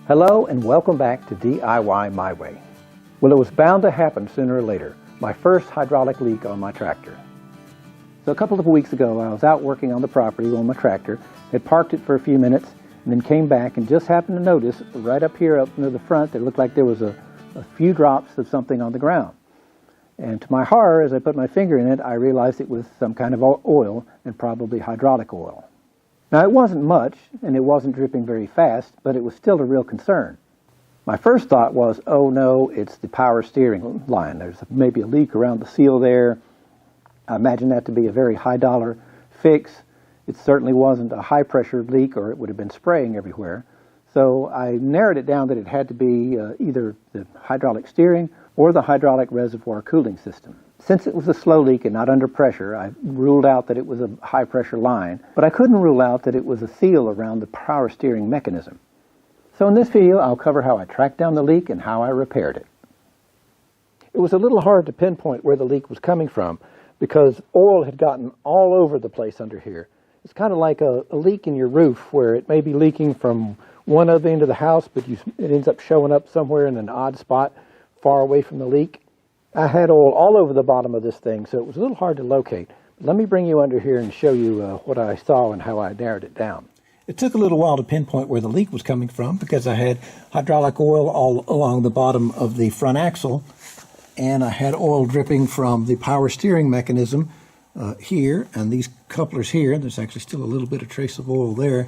Hello and welcome back to DIY My Way. Well, it was bound to happen sooner or later. My first hydraulic leak on my tractor. So a couple of weeks ago, I was out working on the property on my tractor, had parked it for a few minutes, and then came back and just happened to notice right up here up near the front, it looked like there was a few drops of something on the ground. And to my horror, as I put my finger in it, I realized it was some kind of oil, and probably hydraulic oil. Now, it wasn't much, and it wasn't dripping very fast, but it was still a real concern. My first thought was, oh no, it's the power steering line. There's maybe a leak around the seal there. I imagine that to be a very high-dollar fix. It certainly wasn't a high-pressure leak, or it would have been spraying everywhere. So I narrowed it down that it had to be either the hydraulic steering or the hydraulic reservoir cooling system. Since it was a slow leak and not under pressure, I ruled out that it was a high-pressure line, but I couldn't rule out that it was a seal around the power steering mechanism. So in this video, I'll cover how I tracked down the leak and how I repaired it. It was a little hard to pinpoint where the leak was coming from because oil had gotten all over the place under here. It's kind of like a leak in your roof where it may be leaking from one other end of the house, but it ends up showing up somewhere in an odd spot far away from the leak. I had oil all over the bottom of this thing, so it was a little hard to locate. Let me bring you under here and show you what I saw and how I narrowed it down. It took a little while to pinpoint where the leak was coming from because I had hydraulic oil all along the bottom of the front axle, and I had oil dripping from the power steering mechanism here, and these couplers here. There's actually still a little bit of trace of oil there.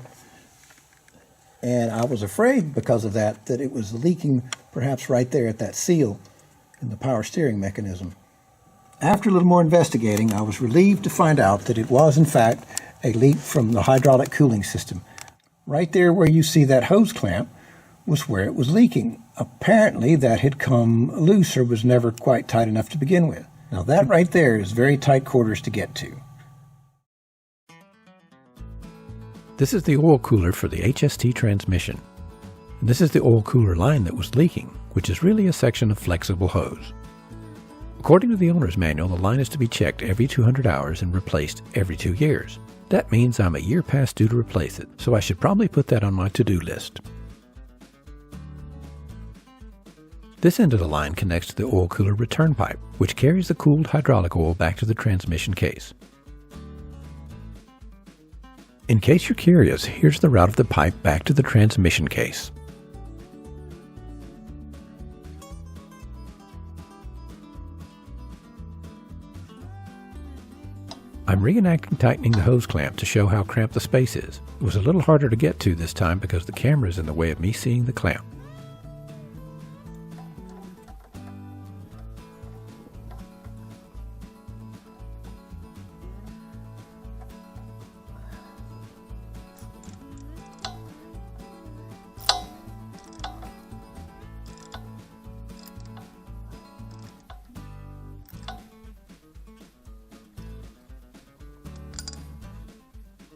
And I was afraid because of that it was leaking perhaps right there at that seal in the power steering mechanism. After a little more investigating, I was relieved to find out that it was in fact a leak from the hydraulic cooling system. Right there where you see that hose clamp was where it was leaking. Apparently that had come loose or was never quite tight enough to begin with. Now that right there is very tight quarters to get to. This is the oil cooler for the HST transmission. This is the oil cooler line that was leaking, which is really a section of flexible hose. According to the owner's manual, the line is to be checked every 200 hours and replaced every 2 years. That means I'm a year past due to replace it, so I should probably put that on my to-do list. This end of the line connects to the oil cooler return pipe, which carries the cooled hydraulic oil back to the transmission case. In case you're curious, here's the route of the pipe back to the transmission case. I'm reenacting tightening the hose clamp to show how cramped the space is. It was a little harder to get to this time because the camera is in the way of me seeing the clamp.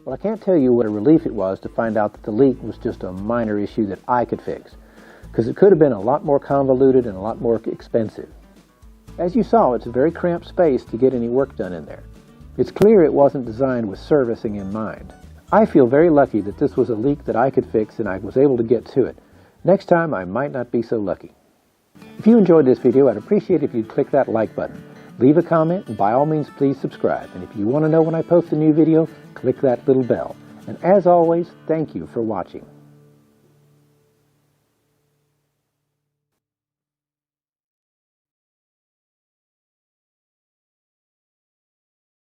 Well, I can't tell you what a relief it was to find out that the leak was just a minor issue that I could fix, because it could have been a lot more convoluted and a lot more expensive. As you saw, it's a very cramped space to get any work done in there. It's clear it wasn't designed with servicing in mind. I feel very lucky that this was a leak that I could fix and I was able to get to it. Next time, I might not be so lucky. If you enjoyed this video, I'd appreciate it if you'd click that like button. Leave a comment, and by all means, please subscribe. And if you want to know when I post a new video, click that little bell. And as always, thank you for watching.